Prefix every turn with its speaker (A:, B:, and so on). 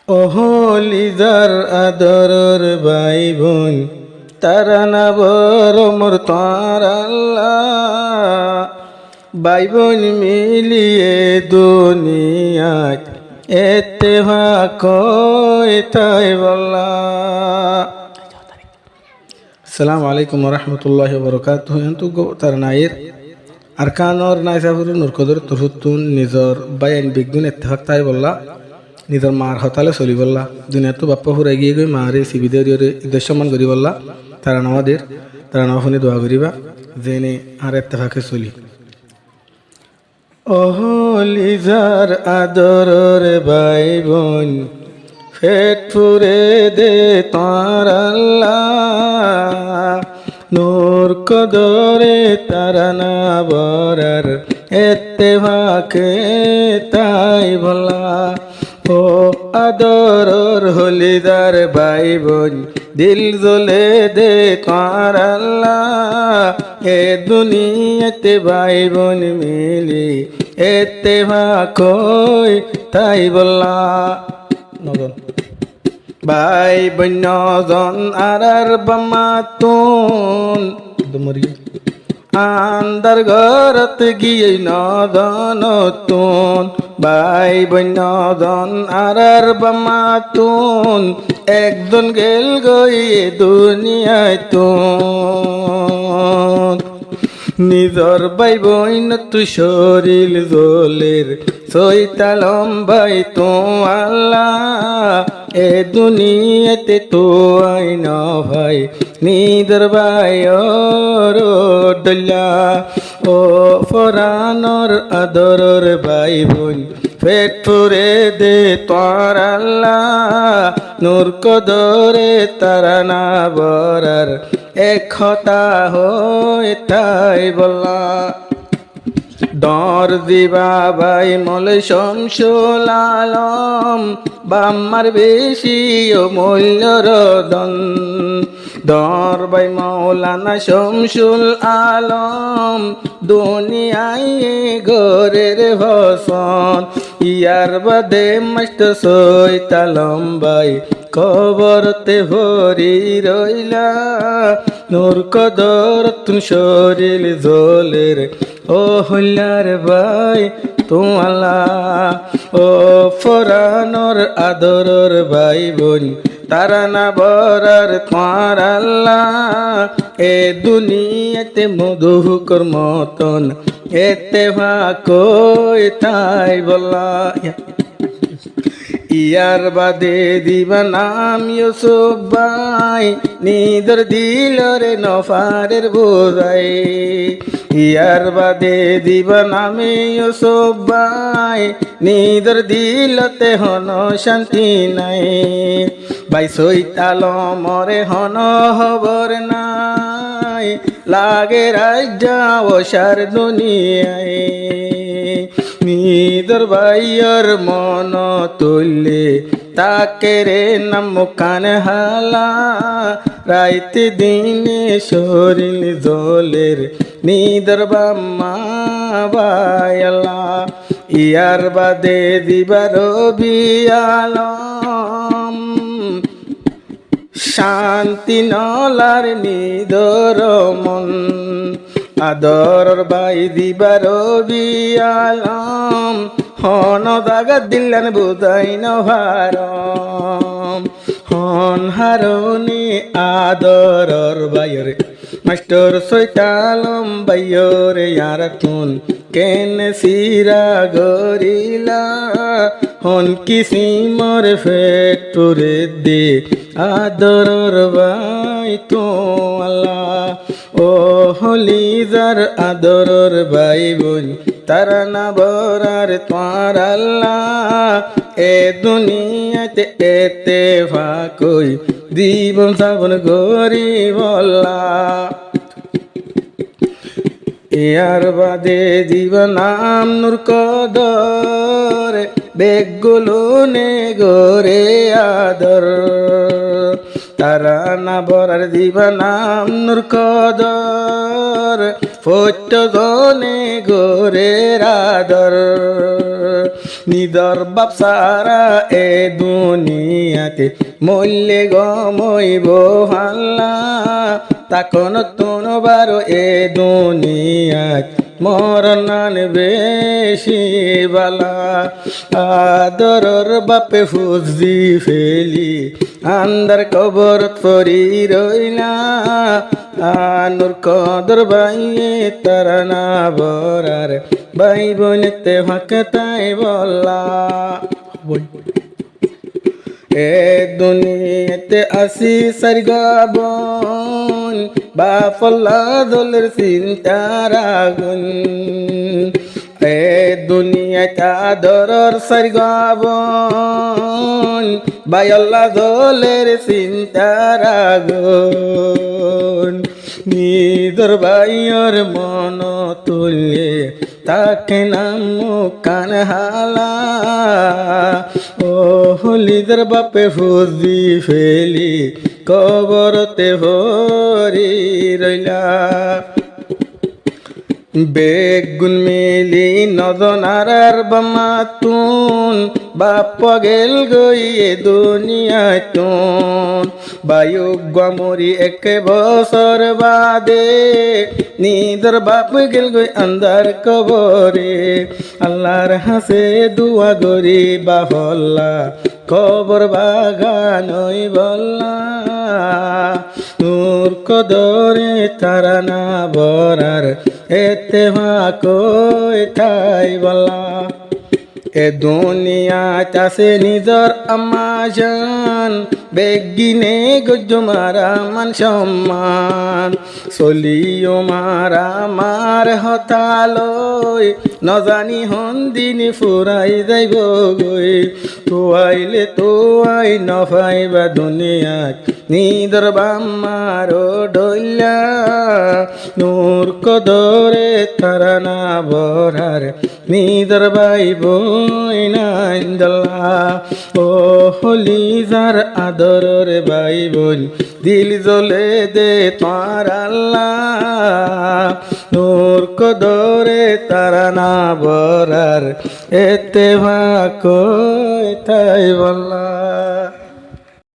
A: লিজার আদরর ভাই বোন তারা না বড় মোর তার আল্লাহ ভাই বোন মিলিয়ে দুনিয়ায় এতে কয় তাই বল্লা। আসসালামু আলাইকুম রহমতুল্লাহ বরকাত তার নাইর আরকানর নাইসাফুর নুরকদর তুরহুতুন নিজর বায়ান বিগুন এত্তেফাক তাই বল্লা নিজর মার হতালে চলি বল্লা দুনিয়া তো বাপ্পা ফুরাই গিয়ে গই মারে সিবিদের ঈদের সম্মান করি বল্লা তারা নামাদের তারা নামা শুনে দোয়া করিবা জেনে আর এত্তেফাকে চলি। লিজার আদরের ভাই বোন পেট ফুরে দে তার আল্লাহ নূর কদরে তারা না বরার এত্তেফাকে তাই বলা। আদরর হলিদার ভাই বোন দিল জ্বলে দে তার আল্লাহ এ দুনিয়াতে ভাই বোন মিলি এত্তেফাক তাই বল্লা। ভাই বন্য জন আর বামাতুন আন্দার ঘরত গিয়ে নদনতুন ভাই বন্য জন আর বামাতুন একজন গেল গইয়ে দুনিয়ায় তুন নিজর ভাই বইন তুই শরীর জলের সৈতালম ভাই তো আল্লাহ এ দুনিয়াতে তো আইন ভাই নিদর ভাই ডল্লা ও ফরানর আদরর ভাই বোন পেট ফুরে দে তোর আল্লাহ নূর কদরে তারা না বরার এক হতা হয় তাই বল্লা। দর দিবা ভাই মলে শমসুল আলম বাম্মার বেশি ও মূল্য রদন দর ভাই মৌলানা শমসুল আলম দুনিয়ায় ঘরের ভসন ইয়ার বাদে মস্ত সৈতালম ভাই কবরতে ভরি রইলা নূর কদর তুন শরীর জলের হল্লার ভাই তোমালা ও ফরানর আদরর ভাই বোন তারা না বরার তোমার আল্লাহ এ দুনিয়াতে মধুকর মতন এত্তেফাক তাই বল্লা। ইয়ার বাদে দিবা নাম ইউসুফ ভাই নিদর দিলরে নফারের বোঝাই ইয়ার বাদে দিবা নামে ইউসুফ ভাই নিদর দিলতে হন শান্তি নাই ভাই সৈতালমরে হন হবর নাই লাগে রাজ্যা ওসার দুনিয়ায় নিদর ভাইয়র মন তুললে তাকে রে নাম কান হালা রাইতে দিনে শরীর জলের নিদর বাম্মা বায়ালা ইয়ার বাদে দিবার বিয়ালম শান্তি নলার নিদর মন আদরর ভাই দিবার বিয়ালম হন দাগা দিলেন বুধাই নভারম হন হারনি আদরর ভাইয়ের মাস্টর সৈতালম ভাইয়ের ইয়ার তুন কেন সিরা গরিলা হন কিসিমর ফেটুরে দে আদরর ভাই তো আল্লাহ ও লিজার আদরর ভাই বোন তারা না বরার তোমার আল্লাহ এ দুনিয়াতে এত্তেফাক জীবন সাবন গরি বল্লা। ইয়ার বাদে জীবন নাম নূর কদর বেগুলো নে গোরে আদর তারা না বরার জীবন নাম নূর কদর ফোট গনে গোরে আদর নিদর বাপ সারা এ দুনিয়াতে মল্লে গমইব হাল্লা তখন তোনবারো এ দুনিয়াত মরনান বেশি বালা আদরর বাপে ফুজি ফেলি আন্দার কবর পরি রইলা আনুর কদর বাইয়ে তারা না বরার ভাই বোনেতে ফাঁকতাই বলা এ দুনিয়াতে আসি সারগাবন বাফল্লা দলের চিন্তারাগুন এ দুনিয়াতে আদরর সারগাবন বায়ল্লা দলের চিন্তারাগুন নিদর বাইয়র মন তুলে তাকে নাম কান হালা ও হলিদর বাপে ফুজি ফেলি কবরতে ভরি রইলা বেগুন মিলি নজনারার বামাতুন বাপ গেল গইয়ে দুনিয়ায় তুন বায়ু গমরি এক বছর বাদে নিদর বাপ গেল গই আন্দার কবরে আল্লাহর হাসে দুয়া গরি বাহল্লা কবর বাগানই বল্লা নূর কদরে তারা না বরার এতে কই ঠাই বলা এ দুনিয়া চাষে নিজর আমাজন বেগিনে গজ্জ মারা মান সম্মান চলিও মারা মার হতালই নজানি হন্দিনি ফুরাই যাইব গই তোয়াইলে তোয়াই নফাইবা দুনিয়াত নিদর বাম্মারো ডইলা নূর কদরে তারা না বরার নিদর বাইব ও হলিজার আদরের ভাই বোন দিল জ্বলে দে তার আল্লাহ নূর কদরে তারা না বরার এতে ভাক তাই বল্লা।